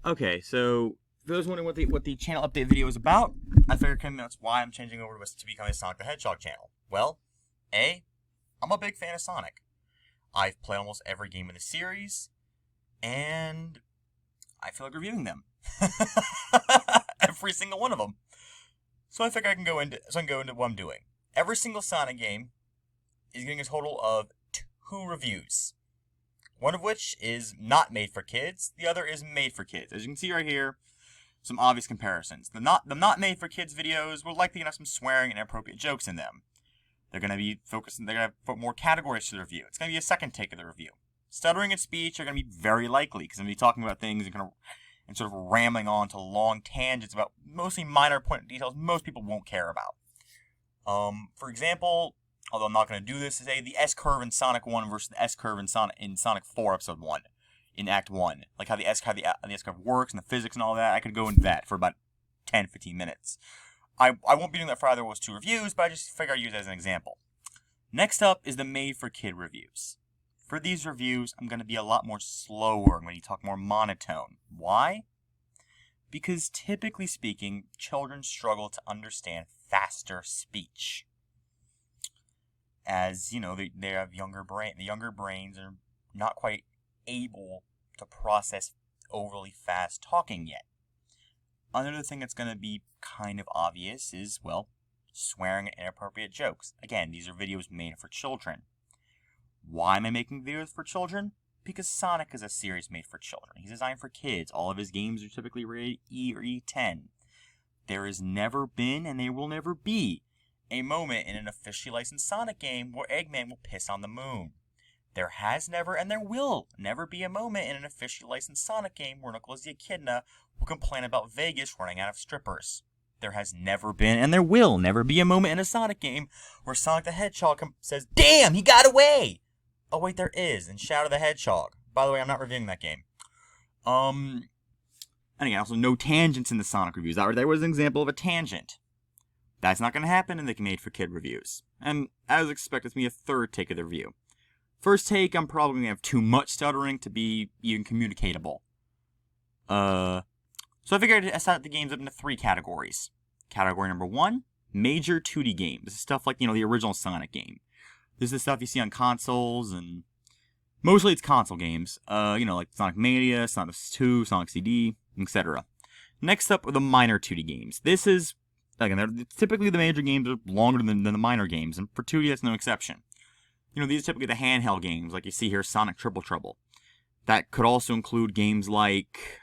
Okay, so for those wondering what the channel update video is about, I figured that's why I'm changing over to becoming a Sonic the Hedgehog channel. Well, I'm a big fan of Sonic. I've played almost every game in the series, and I feel like reviewing them. Every single one of them. So I think I can go into what I'm doing. Every single Sonic game is getting a total of 2 reviews. One of which is not made for kids, the other is made for kids. As you can see right here, some obvious comparisons. The not made for kids videos will likely have some swearing and inappropriate jokes in them. They're going to put more categories to the review. It's going to be a second take of the review. Stuttering and speech are going to be very likely, because I'm going to be talking about things and sort of rambling on to long tangents about mostly minor point details most people won't care about. For example, although I'm not going to do this, say the S-curve in Sonic 1 versus the S-curve in Sonic 4 Episode 1, in Act 1. Like how the S-curve works and the physics and all that. I could go into that for about 10-15 minutes. I won't be doing that for either of those 2 reviews, but I just figure I'd use it as an example. Next up is the made-for-kid reviews. For these reviews, I'm going to be a lot more slower. I'm going to talk more monotone. Why? Because typically speaking, children struggle to understand faster speech. As, you know, they have the younger brains are not quite able to process overly fast talking yet. Another thing that's going to be kind of obvious is, well, swearing and inappropriate jokes. Again, these are videos made for children. Why am I making videos for children? Because Sonic is a series made for children. He's designed for kids. All of his games are typically rated E or E10. There has never been, and there will never be, a moment in an officially licensed Sonic game where Eggman will piss on the moon. There has never, and there will never be a moment in an officially licensed Sonic game where Knuckles the Echidna will complain about Vegas running out of strippers. There has never been, and there will never be a moment in a Sonic game where Sonic the Hedgehog says, "Damn, he got away!" Oh wait, there is, in Shadow the Hedgehog. By the way, I'm not reviewing that game. And again, also no tangents in the Sonic reviews. There was an example of a tangent. That's not going to happen in the made-for-kid reviews. And as expected, it's going to be a third take of the review. First take, I'm probably going to have too much stuttering to be even communicatable. So I figured I'd set the games up into 3 categories. Category number 1, major 2D games. This is stuff like, the original Sonic game. This is the stuff you see on consoles, and mostly it's console games. Like Sonic Mania, Sonic 2, Sonic CD, etc. Next up are the minor 2D games. This is, again, typically the major games are longer than the minor games, and for 2D that's no exception. These are typically the handheld games, like you see here, Sonic Triple Trouble. That could also include games like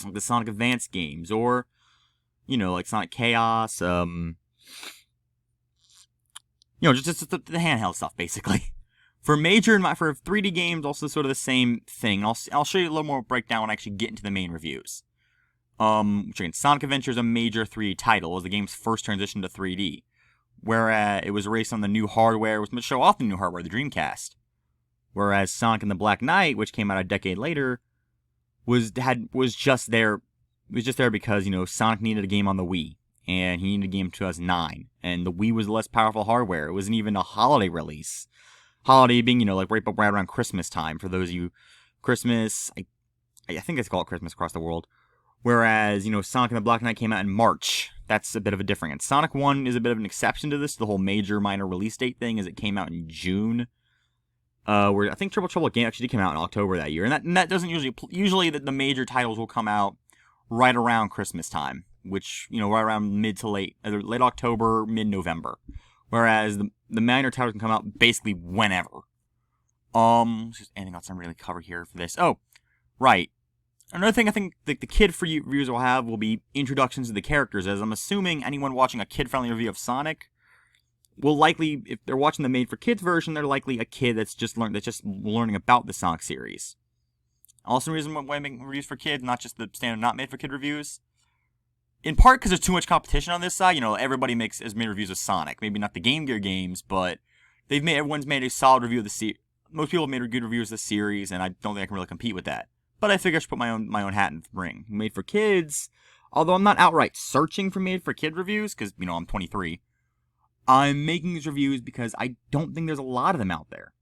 the Sonic Advance games, or, like Sonic Chaos, just the handheld stuff, basically. For 3D games, also sort of the same thing. I'll show you a little more breakdown when I actually get into the main reviews. Which again, Sonic Adventure is a major 3D title. It was the game's first transition to 3D. Whereas it was released on the new hardware, it was meant to show off the new hardware, the Dreamcast. Whereas Sonic and the Black Knight, which came out a decade later, was just there because, Sonic needed a game on the Wii. And he needed a game in 2009. And the Wii was less powerful hardware. It wasn't even a holiday release. Holiday being, right around Christmas time. For those of you, Christmas, I think it's called Christmas across the world. Whereas, Sonic and the Black Knight came out in March. That's a bit of a difference. Sonic 1 is a bit of an exception to this, the whole major minor release date thing, as it came out in June. Where I think Triple Trouble game actually did come out in October that year. And that doesn't usually the major titles will come out right around Christmas time. Which, right around mid to late October, mid-November. Whereas the minor titles can come out basically whenever. Just anything else I'm really cover here for this. Oh, right. Another thing I think the kid reviews will have will be introductions to the characters, as I'm assuming anyone watching a kid-friendly review of Sonic will likely, if they're watching the made-for-kids version, they're likely a kid that's just learning about the Sonic series. Also, the reason why I'm making reviews for kids, not just the standard not made-for-kid reviews, in part because there's too much competition on this side. Everybody has made reviews of Sonic. Maybe not the Game Gear games, but everyone's made a solid review of the series. Most people have made good reviews of the series, and I don't think I can really compete with that. But I figure I should put my own hat in the ring. Made for kids, although I'm not outright searching for made for kid reviews, because, I'm 23. I'm making these reviews because I don't think there's a lot of them out there.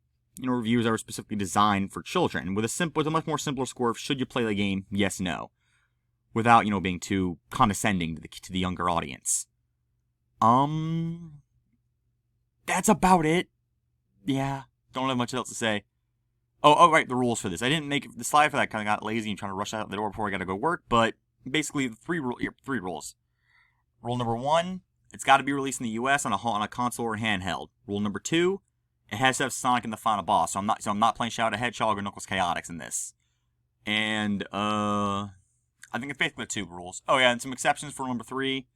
reviews that were specifically designed for children, with a much more simpler score of should you play the game, yes, no, without being too condescending to the younger audience. That's about it. Yeah, don't have much else to say. Oh, right, the rules for this. I didn't make the slide for that. Kind of got lazy and trying to rush out the door before I got to go work. But basically, three rules. Rule number 1: it's got to be released in the U.S. on a console or handheld. Rule number 2: it has to have Sonic in the final boss. So I'm not playing Shadow the Hedgehog or Knuckles Chaotix in this. And I think it's basically the 2 rules. Oh yeah, and some exceptions for rule number 3.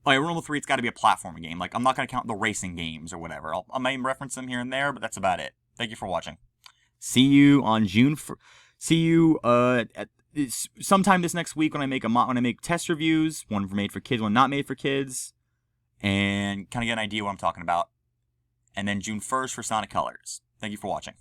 Oh yeah, rule number 3: it's got to be a platforming game. Like I'm not gonna count the racing games or whatever. I may reference them here and there, but that's about it. Thank you for watching. See you on See you sometime this next week when I make test reviews, one made for kids, one not made for kids, and kind of get an idea what I'm talking about. And then June 1st for Sonic Colors. Thank you for watching.